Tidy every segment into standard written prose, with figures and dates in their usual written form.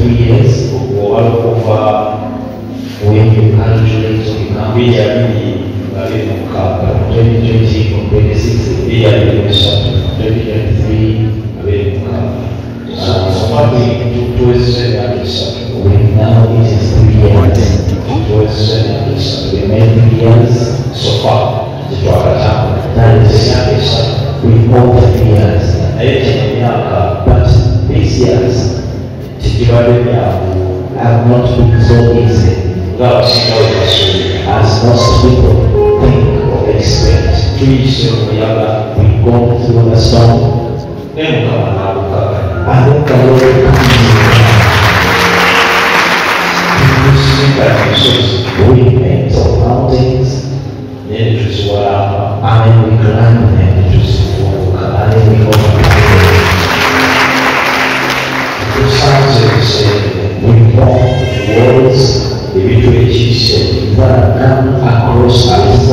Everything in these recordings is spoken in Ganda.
2 years, when you calculate the income, 2020 from 26, 2023, so what we do towards now it is 3 years. We made 3 years so far. That is with all the 3 years. But these years have not been so easy as most people think or expect. We've gone through the storm. I think the Lord we met on mountains, and we climbed them, and we overcame. The Psalms say we walk walls that come across us,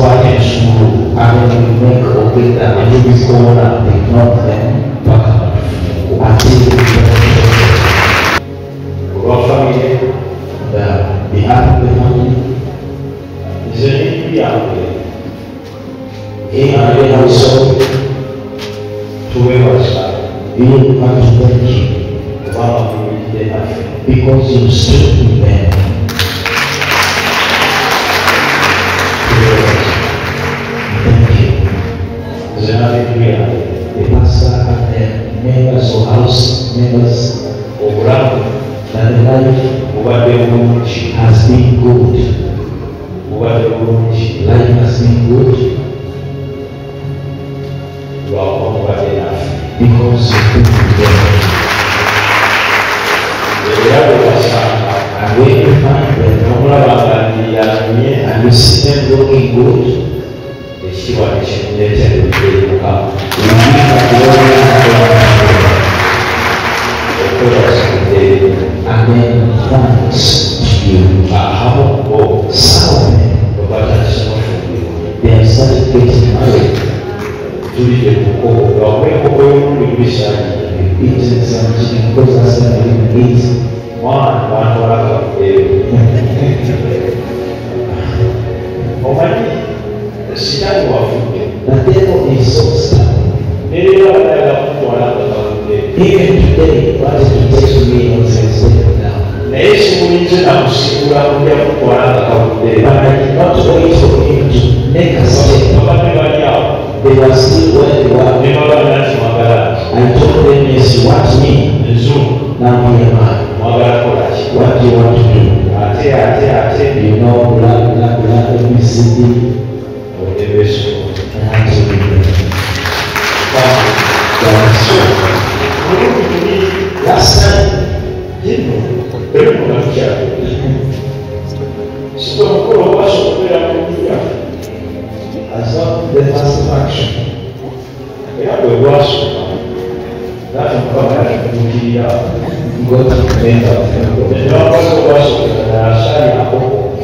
and we make open them, and we go and ignore them until we the happy family is a reality. In our household, to whoever you want to thank you because you stood with them. Thank you. The pastor and the members of house members that the life has been good. Life has been good because you've been together. And when you find them and you see them looking good, we give a and then thanks to you. Solomon, they have started getting married. It is because that's what I eat. The devil is so stubborn. Even today, what is to take to me on Wednesday now? But I did not wait for him to make a step. They were still where they were. I told them, yes, you want me? Now here am I. What do you want to do? You know, ABCD. And I told them. Last time, I saw the satisfaction.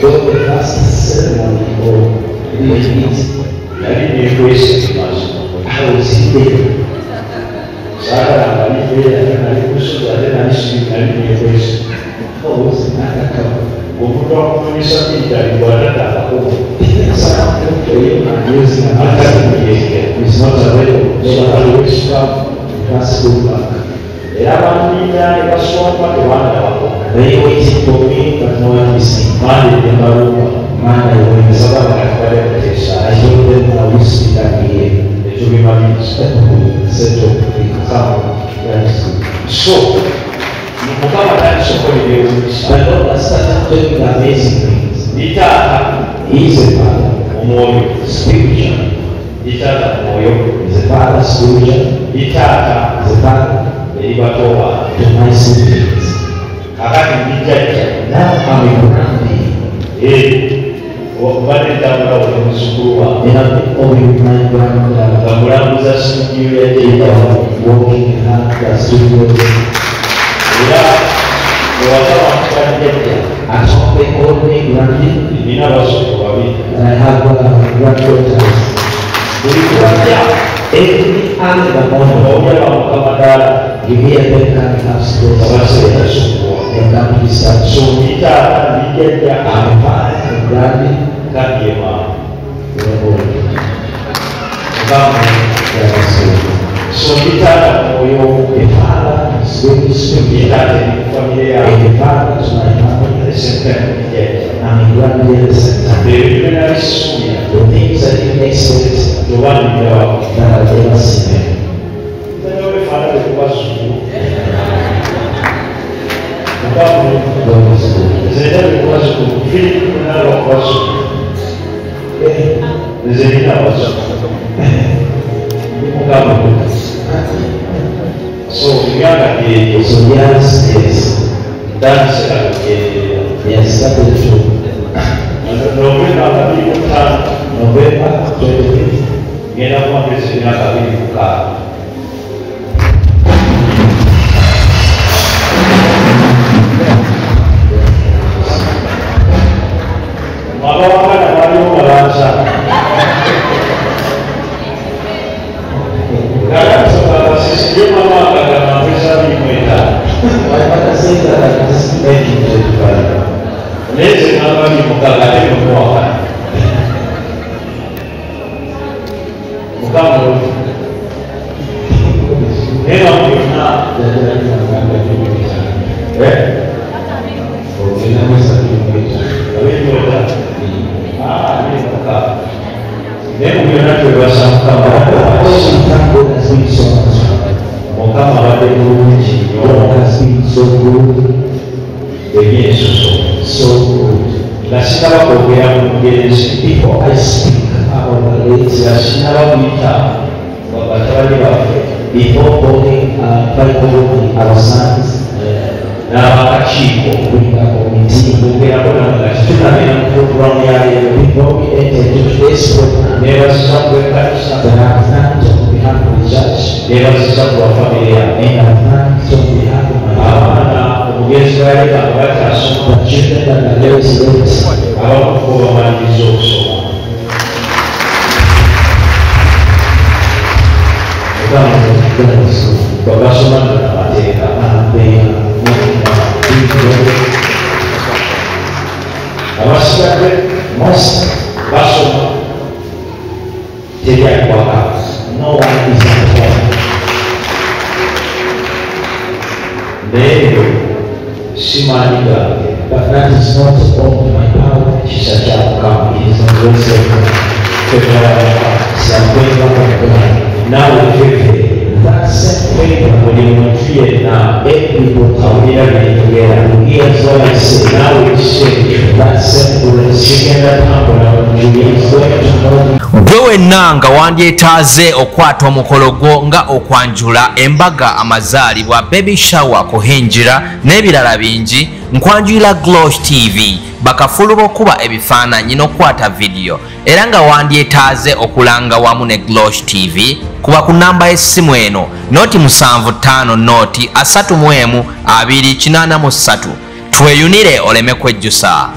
Go to the first ceremony or meet. I was there. It's not available. So I will stop. Let's go back. They waited for me, but no one listened. I told them I will sit down here. Settle become so the Lord has started doing amazing things. He is a father, spiritual. He is a father, spiritual. He is a father to my siblings. Now I'm a grandee. And I'm only my grandmother walking out the studios. At home they call me Grandy, and I have granddaughters. Every other morning, you hear them coming upstairs. So kita dikira apa berani kan dia mah. So kita moyo kepala kita familia kepala tunaifahamu sentence na migrani ile sentence bila isuya the things that you expect the one you are that they are seeing ndio fanya kwa suku ndio zile kwa suku fili na kwa suku zile na kwa suku so miaka hii so yes that's yes that's true November 25 ngena kwa pesa miaka hii kukaa mabaka na wale wanaanza Kalau sekolah siswa mama agama bisa dimulai. Pada saat kita juga. Lezat apa di muka kali membuat. Muka mulut. Memang kita. Oh, kita masa dimulai. Tapi muda. Ini muka. Memang kita berbahasa muka. Mokama abadde bulungi so good so good nga sinaba kwogera mu Lungereza before I speak about the late nga sinaba kuyita batabani baffe before calling Bible our sons n'abakakiiko kulinga komiti boogerako namwe nga tutunabira mu programu ya leero before we enter into today's program neebazisa kwekkalisa neebazisa ku bafamiliya abaana omugenzi baleka abakyasoma abakufu bamaliriza okusoma babasoma namateeka abasigadde most basoma teryakwaka no one is at home leero simaanyi gange but that is not all my power kisa kyamukama it is not yourself nawe feve that same favor buli muntu yenna everybody awulira byentogera here's what I say nawe ekisenge that same grace kigenda tambula mu is going to know gwe wenna nga wandyetaaze okwata omukolo gwo nga okwanjula embaga amazaalibwa baby shower kuhinjira n'ebirala bingi nkwanjulira Glosh TV bakafulu b'okuba ebifaananyi n'okwata video era nga wandyetaaze okulanga wamu ne Glosh TV kuba ku namba y'essimu eno noti 75 noti 31 283 tweyunire oleme kwejjusa